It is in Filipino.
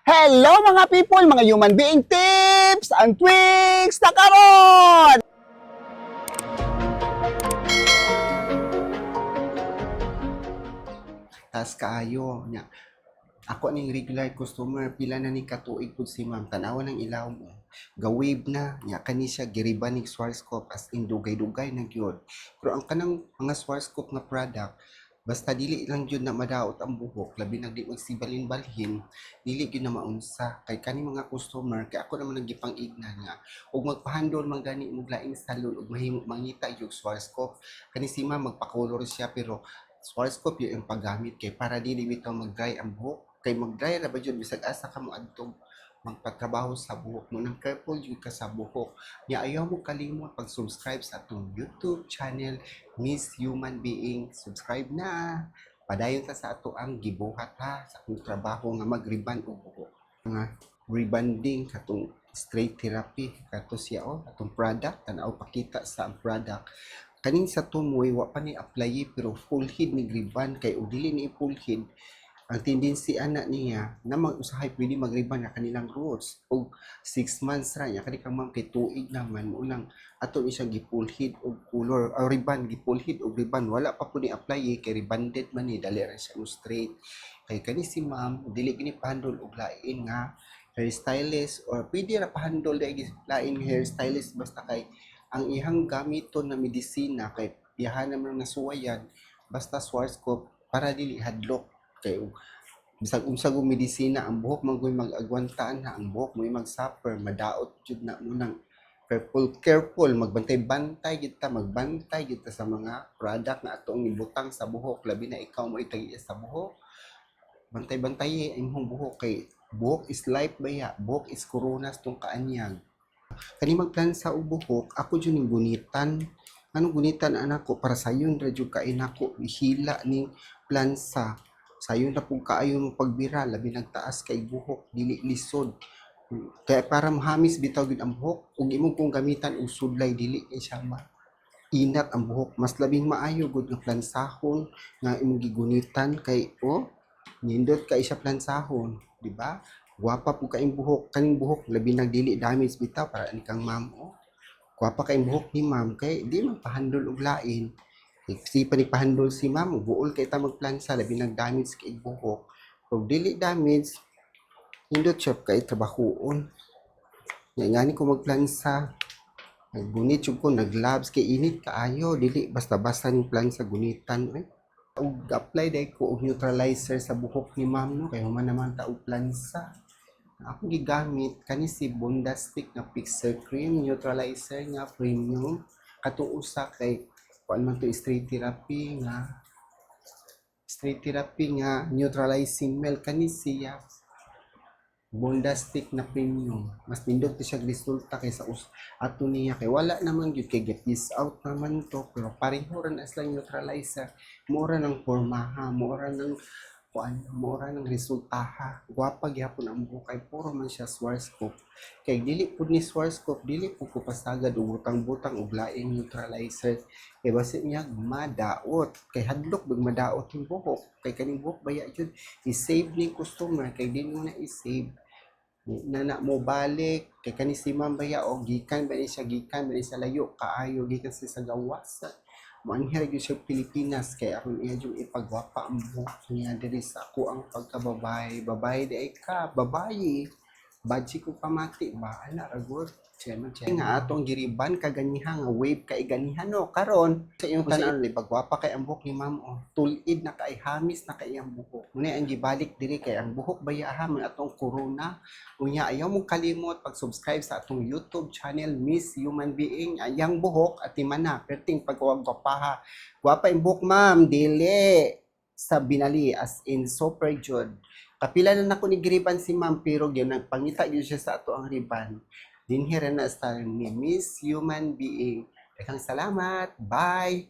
Hello mga people, mga human being tips and tweaks na karon! Tas kaayo nya. Ako ning regular customer, pila na ni katuig pud si ma'am. Tanawan ng ilaw mo. Ga-wave na nya kani siya giriban ning Schwarzkopf as in dugay-dugay na gyud. Pero ang kanang mga Schwarzkopf nga product, basta dili lang jud na madaot ang buhok, labi na di magsibalin-balhin, dili gyud na maunsa. Kay kani mga customer, kay ako naman ang gipang-ignan nga. Ug magpahandol man gani mo laing salon ug mahimo mangita yung Schwarzkopf. Kani si ma'am magpa-color siya pero Schwarzkopf yung paggamit kay para dili bitaw mag-dry ang buhok. Kay mag-dry ra ba jud bisag asa ka mo adtong magpatrabaho sa buhok mo, nang careful jud ka sa buhok. Nya ayaw mo kalimot pag-subscribe sa atong YouTube channel Miss Human Being. Subscribe na. Padayon ta sa ato ang gibuhat ha sa atong trabaho nga mag-ribbon og buhok. Nga rebonding katong straight therapy kato siya atong product tanaw pakita sa ang product. Kaning sa tumoy wa pa ni apply pero full head ni ribbon kay ug dili ni full head ang tendency ana niya na mag-usahay pwede mag-ribbon na kanilang roots og 6 months ra nya kani kang ma'am kay tuig naman unang ato ni siya gi-full head og color or ribbon gi-full head og ribbon wala pa po ni apply kay rebonded man ni dali ra siya mo straight kay kani si ma'am dili gini pahandol og lain nga hairstylist or pwede ra pahandol dai lain hairstylist basta kay ang ihang gamiton na medisina kay iyahan naman nasuwayan basta Schwarzkopf para dili hadlok kay bisag unsag og medisina ang buhok man gyud mag-agwantaan na ang buhok mo mag-suffer madaot jud na munang careful magbantay-bantay gid ta magbantay gid ta sa mga product na atong ibutang sa buhok labi na ikaw mo itagi sa buhok bantay-bantay imong buhok kay buhok is life baya buhok is coronas tong kaanyag kani magplan sa buhok ako jud ning gunitan anong gunitan anak ko para sayon ra jud kay nako hila ning plansa sayon na pug kaayo mo pagbira labi nagtaas kay buhok dili lisod kaya para mahamis bitaw gid ang buhok ug imong kung gamitan og sudlay dili kay siya inat ang buhok mas labing maayo gud nga plansahon nga imong gigunitan kay nindot kay siya plansahon di ba guwapa po kaing buhok kaning buhok labi nang dili damage bitaw para ani kang ma'am guwapa kaing buhok ni ma'am kay di man pahandol og lain si panipahandol si ma'am buol kay ta magplansa labi nang damage kay buhok kung dili damage nindot siya kay trabahoon ngani ko magplansa gunit jud ko naglabs kay init kaayo dili basta-basta ning plansa gunitan ug apply dai ko og neutralizer sa buhok ni ma'am no kay human naman ta og plansa ako gigamit kani si Bondastic na Pixel Cream neutralizer nga premium katong usa kay kuan man to straight therapy nga neutralizing milk kani siya Bondastic na premium mas nindot siya resulta kaysa ato niya kay wala naman gyud kay get this out naman to pero pareho ra na sila neutralizer mura ng pormaha mura ng resultaha gwapa gyapon ang buhok kay puro man siya Schwarzkopf kay dili pud ni Schwarzkopf dili pud ko pasagad og butang-butang og laing neutralizer kay basi niya madaot kay hadlok big madaot yung buhok kay kaning buhok baya jud i-save ni customer kay di mo na i-save na mo balik kay kani si ma'am baya gikan ba ni siya layo kaayo gikan sa gawas manghira gyud sa Pilipinas kay aron iya jud ipagwapa ang buhok niya diri sa ako ang pagkababae babae di ay ka babae badji ko pamati ba ana ra gud nga atong giriban kaganiha nga wave kay ganihan no karon sa imong tanan pagwapa kay ang buhok ni ma'am tulid na kay hamis na kay ang buhok muna ang gibalik diri kay ang buhok bayaha man atong corona unya ayaw mo kalimot pag-subscribe sa atong YouTube channel Miss Human Being ayang buhok at imana perting pagwagwapaha gwapa ang buhok ma'am dili sa binali as in super jud kapila na nako ni giriban si ma'am pero gyud nagpangita gyud siya sa ato ang riban dinhi ra na sa ni Miss Human Being daghang salamat bye.